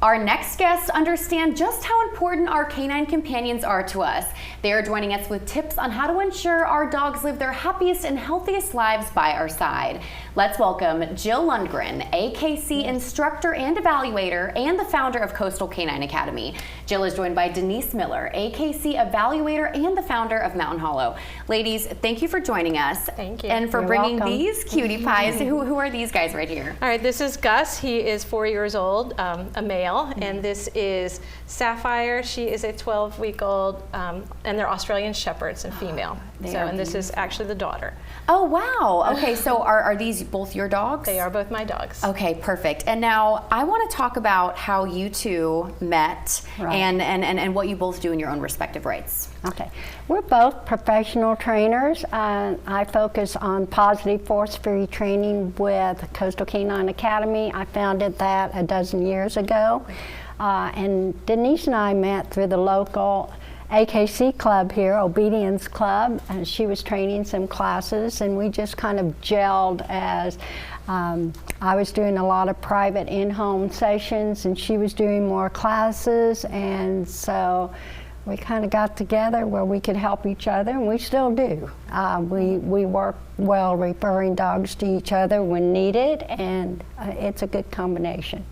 Our next guests understand just how important our canine companions are to us. They are joining us with tips on how to ensure our dogs live their happiest and healthiest lives by our side. Let's welcome Jill Lundgrin, AKC Instructor and Evaluator and the founder of Coastal Canine Academy. Jill is joined by Denise Miller, AKC Evaluator and the founder of Mtn Hollow. Ladies, thank you for joining us. Thank you. And for You're bringing welcome. these cutie pies. Who are these guys right here? All right, this is Gus. He is 4 years old, a male, and this is Sapphire. She is a 12-week-old, and they're Australian Shepherds and female. And this is actually the daughter. Oh, wow. Okay, so are these both your dogs? They are both my dogs. Okay, perfect. And now I want to talk about how you two met and what you both do in your own respective rights. Okay. We're both professional trainers. I focus on positive force-free training with Coastal Canine Academy. I founded that a dozen years ago. And Denise and I met through the local AKC club here, Obedience Club, and she was training some classes, and we just kind of gelled as I was doing a lot of private in-home sessions and she was doing more classes, and so we kind of got together where we could help each other, and we still do. We work well referring dogs to each other when needed, and it's a good combination.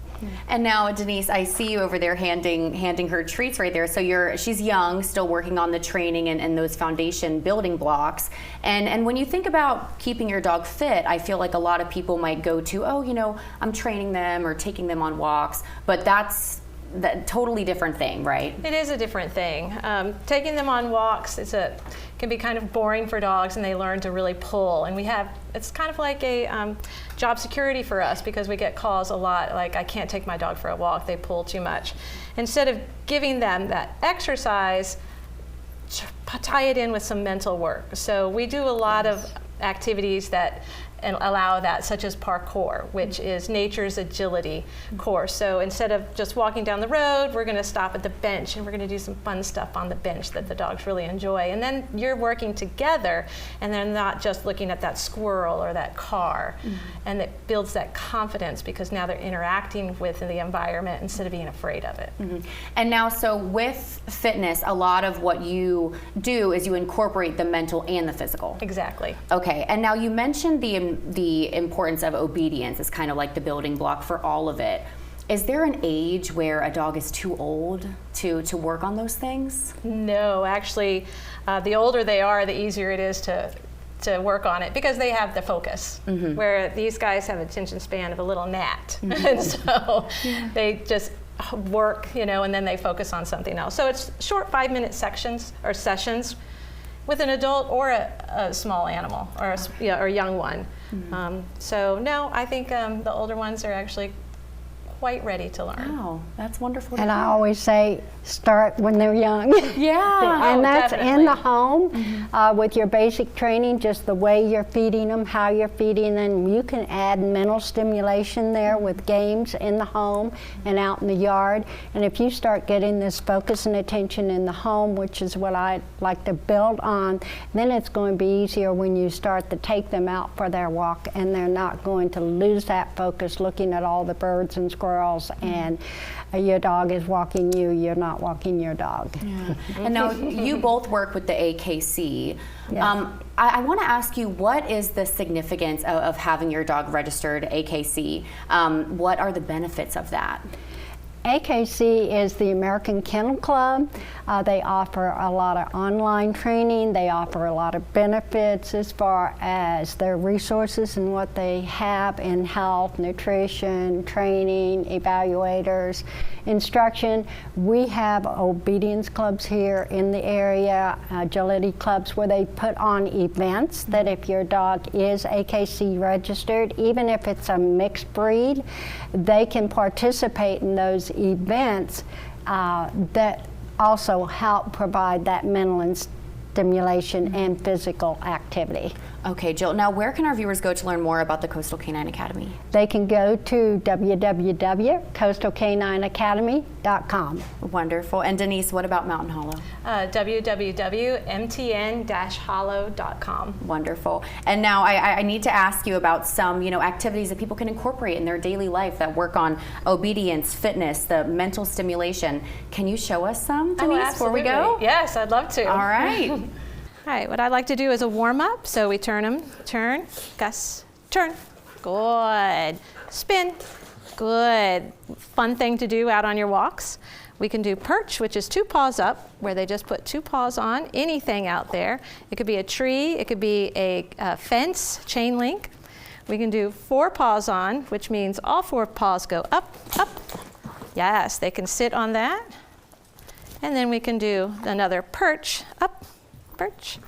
And now, Denise, I see you over there handing her treats right there. So she's young, still working on the training and those foundation building blocks. And when you think about keeping your dog fit, I feel like a lot of people might go to, oh, you know, I'm training them or taking them on walks, but that's a totally different thing, right? It is a different thing. Taking them on walks can be kind of boring for dogs, and they learn to really pull. And it's kind of like a job security for us, because we get calls a lot like, I can't take my dog for a walk, they pull too much. Instead of giving them that exercise, tie it in with some mental work. So we do a lot of activities that allow that, such as parkour, which is nature's agility course. So instead of just walking down the road, we're going to stop at the bench and we're going to do some fun stuff on the bench that the dogs really enjoy. And then you're working together, and they're not just looking at that squirrel or that car. And it builds that confidence, because now they're interacting with the environment instead of being afraid of it. And now, so with fitness, a lot of what you do is you incorporate the mental and the physical. Exactly. Okay, and now you mentioned the importance of obedience is kind of like the building block for all of it. Is there an age where a dog is too old to work on those things? No, actually, the older they are, the easier it is to work on it, because they have the focus, where these guys have attention span of a little gnat. And so they just work, and then they focus on something else. So it's short 5-minute sections or sessions with an adult or a small animal or a young one. So no, I think the older ones are actually quite ready to learn. Wow, that's wonderful. And I always say, start when they're young. Yeah. And that's definitely. in the home with your basic training, just the way you're feeding them, how you're feeding them. You can add mental stimulation there with games in the home and out in the yard. And if you start getting this focus and attention in the home, which is what I like to build on, then it's going to be easier when you start to take them out for their walk, and they're not going to lose that focus looking at all the birds and squirrels and your dog is walking you, you're not walking your dog. Yeah. And now you both work with the AKC. Yes. I want to ask you, what is the significance of having your dog registered AKC? What are the benefits of that? AKC is the American Kennel Club. They offer a lot of online training. They offer a lot of benefits as far as their resources and what they have in health, nutrition, training, evaluators, instruction. We have obedience clubs here in the area, agility clubs, where they put on events that if your dog is AKC registered, even if it's a mixed breed, they can participate in those events that also help provide that mental stimulation and physical activity. Okay, Jill, now where can our viewers go to learn more about the Coastal Canine Academy? They can go to www.coastalcanineacademy.com. Wonderful. And Denise, what about Mtn Hollow? www.mtn-hollow.com. Wonderful. And now I need to ask you about some, activities that people can incorporate in their daily life that work on obedience, fitness, the mental stimulation. Can you show us some, Denise, before we go? Yes, I'd love to. All right. All right, what I like to do is a warm-up. So we turn, Gus, turn. Good. Spin. Good. Fun thing to do out on your walks. We can do perch, which is 2 paws up, where they just put 2 paws on anything out there. It could be a tree, it could be a fence, chain link. We can do 4 paws on, which means all 4 paws go up, up. Yes, they can sit on that. And then we can do another perch, up, perch.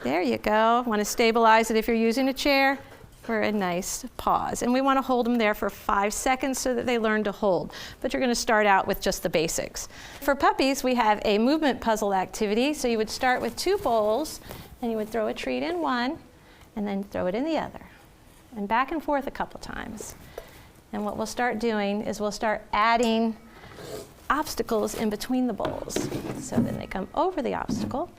There you go. Want to stabilize it if you're using a chair for a nice pause. And we want to hold them there for 5 seconds so that they learn to hold. But you're going to start out with just the basics. For puppies, we have a movement puzzle activity. So you would start with 2 bowls, and you would throw a treat in one, and then throw it in the other. And back and forth a couple times. And what we'll start doing is we'll start adding obstacles in between the bowls. So then they come over the obstacle.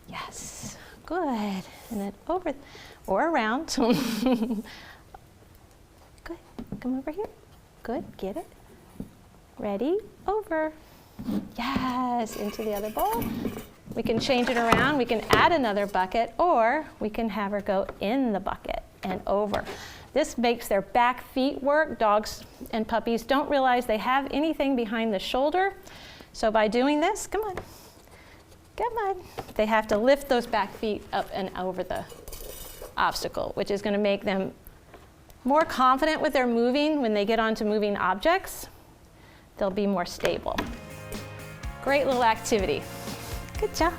Yes, good. And then over or around. Good, come over here. Good, get it. Ready, over. Yes, into the other bowl. We can change it around. We can add another bucket, or we can have her go in the bucket and over. This makes their back feet work. Dogs and puppies don't realize they have anything behind the shoulder. So by doing this, come on, they have to lift those back feet up and over the obstacle, which is going to make them more confident with their moving. When they get onto moving objects, they'll be more stable. Great little activity. Good job.